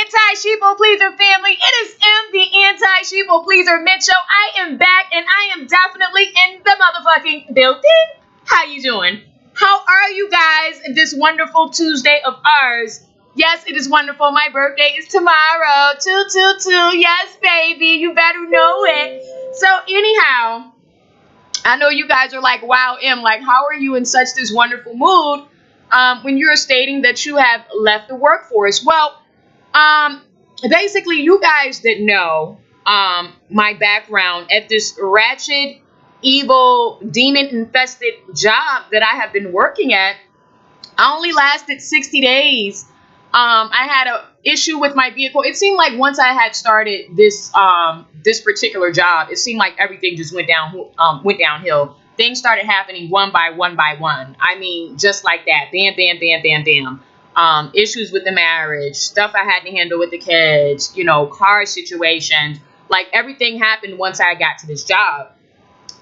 Anti-Sheeple Pleaser family. It is M, the Anti-Sheeple Pleaser Mitchell. I am back and I am definitely in the motherfucking building. How you doing? How are you guys this wonderful Tuesday of ours? Yes, it is wonderful. My birthday is tomorrow. 222. Yes, baby. You better know it. So anyhow, I know you guys are like, wow, M, like, how are you in such this wonderful mood when you're stating that you have left the workforce? Well, basically, you guys that know my background at this ratchet, evil, demon-infested job that I have been working at, I only lasted 60 days. I had an issue with my vehicle. It seemed like once I had started this particular job, it seemed like everything just went downhill. Things started happening one by one by one. I mean, just like that. Bam, bam, bam, bam, bam. Issues with the marriage, stuff I had to handle with the kids, car situations. Like everything happened once I got to this job.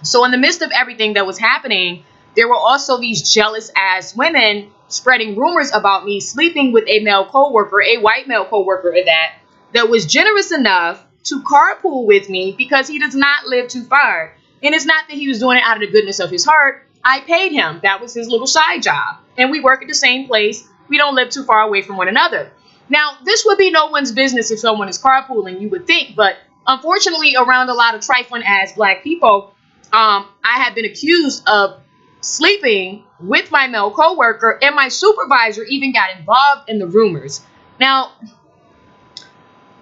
So in the midst of everything that was happening, there were also these jealous ass women spreading rumors about me sleeping with a male coworker, a white male coworker that was generous enough to carpool with me because he does not live too far. And it's not that he was doing it out of the goodness of his heart. I paid him. That was his little side job. And we work at the same place. We don't live too far away from one another. Now, this would be no one's business if someone is carpooling, you would think. But unfortunately, around a lot of trifling ass black people, I have been accused of sleeping with my male coworker, and my supervisor even got involved in the rumors. Now,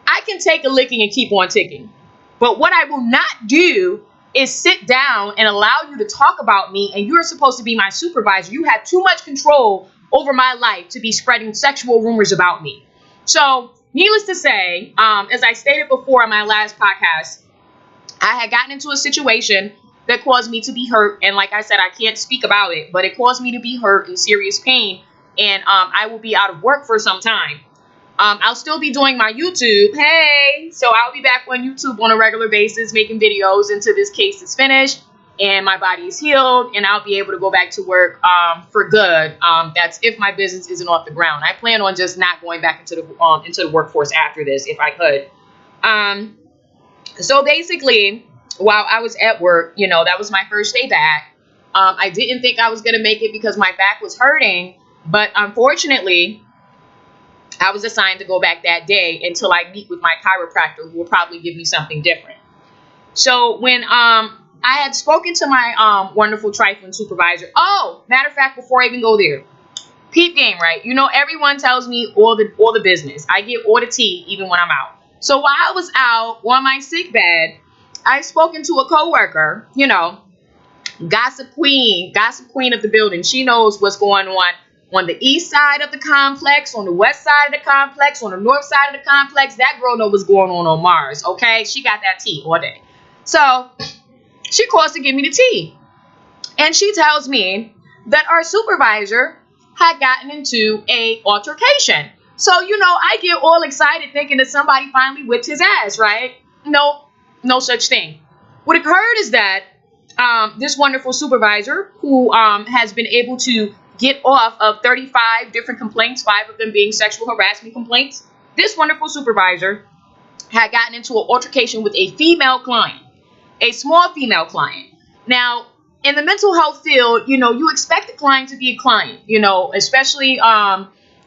I can take a licking and keep on ticking. But what I will not do is sit down and allow you to talk about me, and you're supposed to be my supervisor. You have too much control over my life to be spreading sexual rumors about me. So, needless to say, as I stated before on my last podcast, I had gotten into a situation that caused me to be hurt. And like I said, I can't speak about it, but it caused me to be hurt in serious pain. And I will be out of work for some time. I'll still be doing my YouTube. Hey, so I'll be back on YouTube on a regular basis, making videos until this case is finished and my body is healed, and I'll be able to go back to work for good. That's if my business isn't off the ground. I plan on just not going back into the workforce after this, if I could. So basically, while I was at work, that was my first day back. I didn't think I was going to make it because my back was hurting. But unfortunately, I was assigned to go back that day until I meet with my chiropractor, who will probably give me something different. So when I had spoken to my wonderful trifling supervisor. Oh, matter of fact, before I even go there, peep game, right? Everyone tells me all the business. I get all the tea even when I'm out. So while I was out on my sick bed, I spoken to a coworker, gossip queen of the building. She knows what's going on the east side of the complex, on the west side of the complex, on the north side of the complex. That girl knows what's going on Mars, okay? She got that tea all day. So she calls to give me the tea. And she tells me that our supervisor had gotten into a altercation. So, I get all excited thinking that somebody finally whipped his ass, right? No such thing. What occurred is that this wonderful supervisor who has been able to get off of 35 different complaints, 5 of them being sexual harassment complaints, this wonderful supervisor had gotten into an altercation with a female client, a small female client. Now, in the mental health field, you expect the client to be a client, especially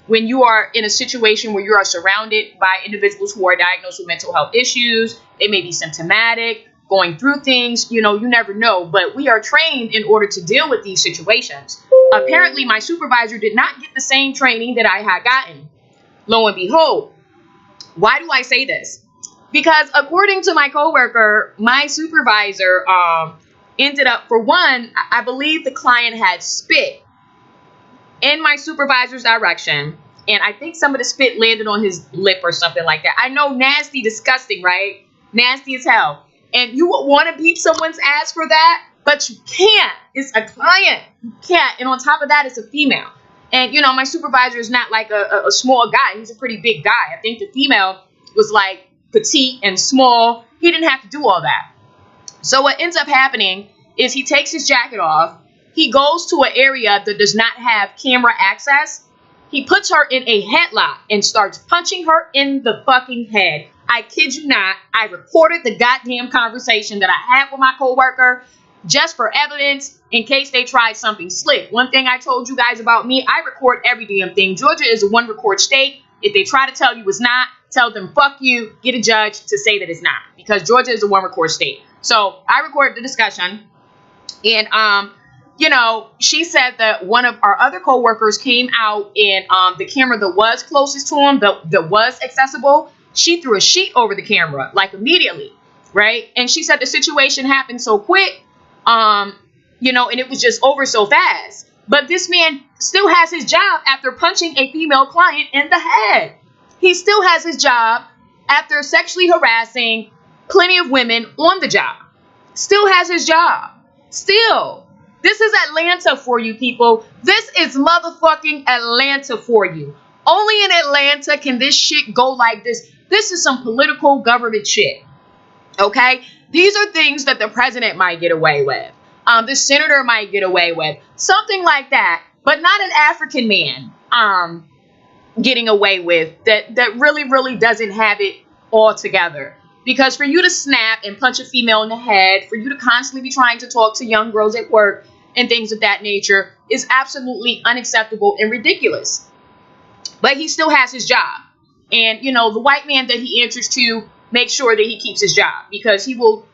when you are in a situation where you are surrounded by individuals who are diagnosed with mental health issues. They may be symptomatic, going through things, you never know. But we are trained in order to deal with these situations. Apparently, my supervisor did not get the same training that I had gotten. Lo and behold, why do I say this? Because according to my coworker, my supervisor ended up, for one, I believe the client had spit in my supervisor's direction, and I think some of the spit landed on his lip or something like that. I know, nasty, disgusting, right? Nasty as hell. And you would want to beat someone's ass for that, but you can't. It's a client. You can't. And on top of that, it's a female. And, my supervisor is not like a small guy. He's a pretty big guy. I think the female was like petite and small. He didn't have to do all that. So what ends up happening is he takes his jacket off. He goes to an area that does not have camera access. He puts her in a headlock and starts punching her in the fucking head. I kid you not. I recorded the goddamn conversation that I had with my coworker just for evidence in case they tried something slick. One thing I told you guys about me, I record every damn thing. Georgia is a one record state. If they try to tell you it's not, tell them fuck you, get a judge to say that it's not, because Georgia is a one record state. So I recorded the discussion, and you know, she said that one of our other coworkers came out in the camera that was closest to him, that was accessible. She threw a sheet over the camera, like immediately, right? And she said the situation happened so quick, you know, and it was just over so fast. But this man still has his job after punching a female client in the head. He still has his job after sexually harassing plenty of women on the job. Still has his job. Still. This is Atlanta for you people. This is motherfucking Atlanta for you. Only in Atlanta can this shit go like this. This is some political government shit. Okay? These are things that the president might get away with. The senator might get away with. Something like that. But not an African man getting away with that really, really doesn't have it all together. Because for you to snap and punch a female in the head, for you to constantly be trying to talk to young girls at work and things of that nature is absolutely unacceptable and ridiculous. But he still has his job. And, you know, the white man that he answers to makes sure that he keeps his job, because he will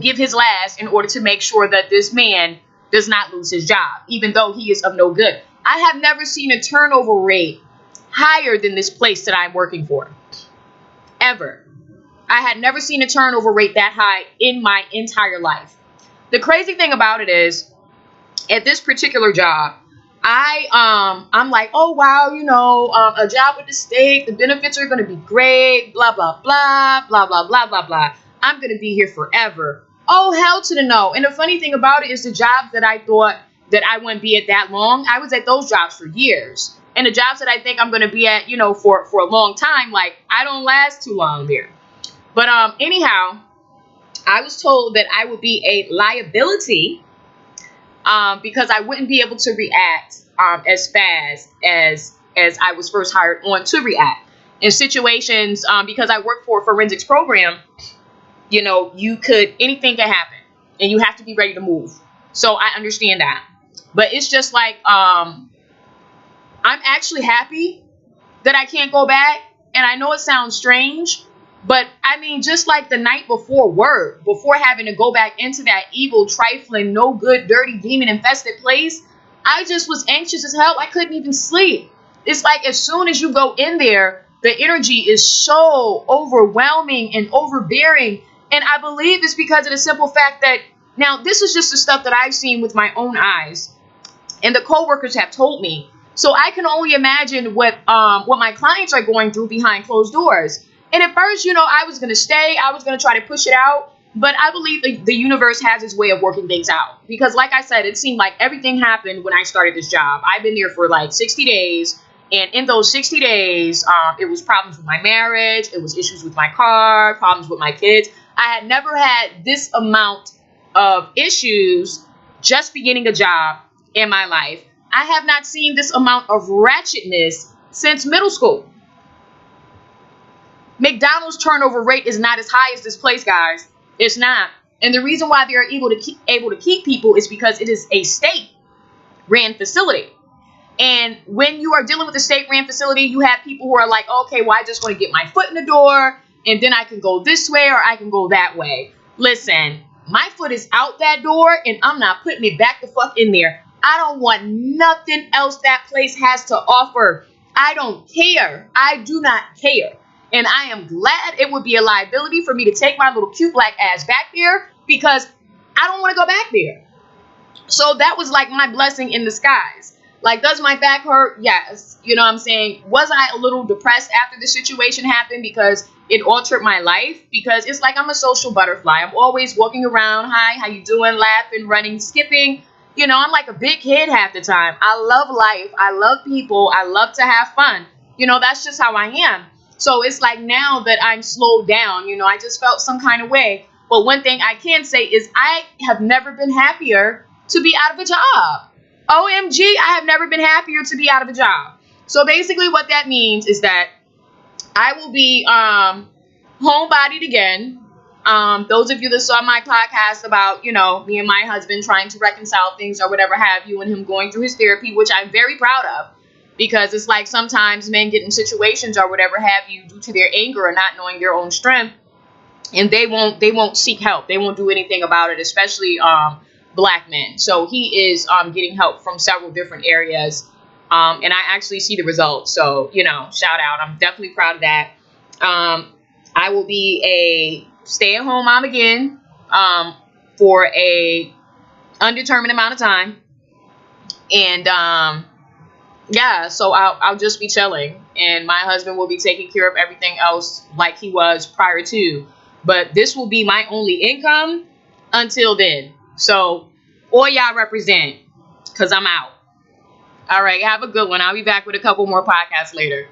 give his last in order to make sure that this man does not lose his job, even though he is of no good. I have never seen a turnover rate higher than this place that I'm working for. Ever. I had never seen a turnover rate that high in my entire life. The crazy thing about it is, at this particular job, I'm like, oh wow, you know, a job with the state, the benefits are going to be great, blah blah blah, blah blah blah blah blah. I'm going to be here forever. Oh, hell to the no. And the funny thing about it is, the jobs that I thought that I wouldn't be at that long, I was at those jobs for years. And the jobs that I think I'm going to be at, you know, for a long time, like, I don't last too long there. But anyhow, I was told that I would be a liability because I wouldn't be able to react as fast as I was first hired on to react. In situations, because I work for a forensics program, you know, anything can happen and you have to be ready to move. So I understand that. But it's just like, I'm actually happy that I can't go back. And I know it sounds strange, but I mean, just like the night before work, before having to go back into that evil, trifling, no good, dirty, demon infested place, I just was anxious as hell. I couldn't even sleep. It's like, as soon as you go in there, the energy is so overwhelming and overbearing. And I believe it's because of the simple fact that, now this is just the stuff that I've seen with my own eyes and the coworkers have told me. So I can only imagine what my clients are going through behind closed doors. And at first, you know, I was going to stay. I was going to try to push it out. But I believe the universe has its way of working things out. Because like I said, it seemed like everything happened when I started this job. I've been there for like 60 days. And in those 60 days, it was problems with my marriage. It was issues with my car, problems with my kids. I had never had this amount of issues just beginning a job in my life. I have not seen this amount of ratchetness since middle school. McDonald's turnover rate is not as high as this place, guys. It's not. And the reason why they're able to keep people is because it is a state-ran facility. And when you are dealing with a state-ran facility, you have people who are like, okay, well, I just want to get my foot in the door, and then I can go this way or I can go that way. Listen, my foot is out that door, and I'm not putting it back the fuck in there. I don't want nothing else that place has to offer. I don't care. I do not care. And I am glad it would be a liability for me to take my little cute black ass back there, because I don't want to go back there. So that was like my blessing in disguise. Like, does my back hurt? Yes. You know what I'm saying? Was I a little depressed after the situation happened because it altered my life? Because it's like I'm a social butterfly. I'm always walking around. Hi, how you doing? Laughing, running, skipping. You know, I'm like a big kid half the time. I love life. I love people. I love to have fun. You know, that's just how I am. So it's like, now that I'm slowed down, you know, I just felt some kind of way. But one thing I can say is I have never been happier to be out of a job. OMG, I have never been happier to be out of a job. So basically what that means is that I will be homebodied again. Those of you that saw my podcast about, me and my husband trying to reconcile things or whatever have you, and him going through his therapy, which I'm very proud of, because it's like sometimes men get in situations or whatever have you due to their anger or not knowing their own strength, and they won't seek help. They won't do anything about it, especially black men. So he is getting help from several different areas, and I actually see the results. So, shout out. I'm definitely proud of that. I will be a stay-at-home mom again for a undetermined amount of time. And yeah, so I'll just be chilling. And my husband will be taking care of everything else like he was prior to. But this will be my only income until then. So, all y'all represent, because I'm out. All right, have a good one. I'll be back with a couple more podcasts later.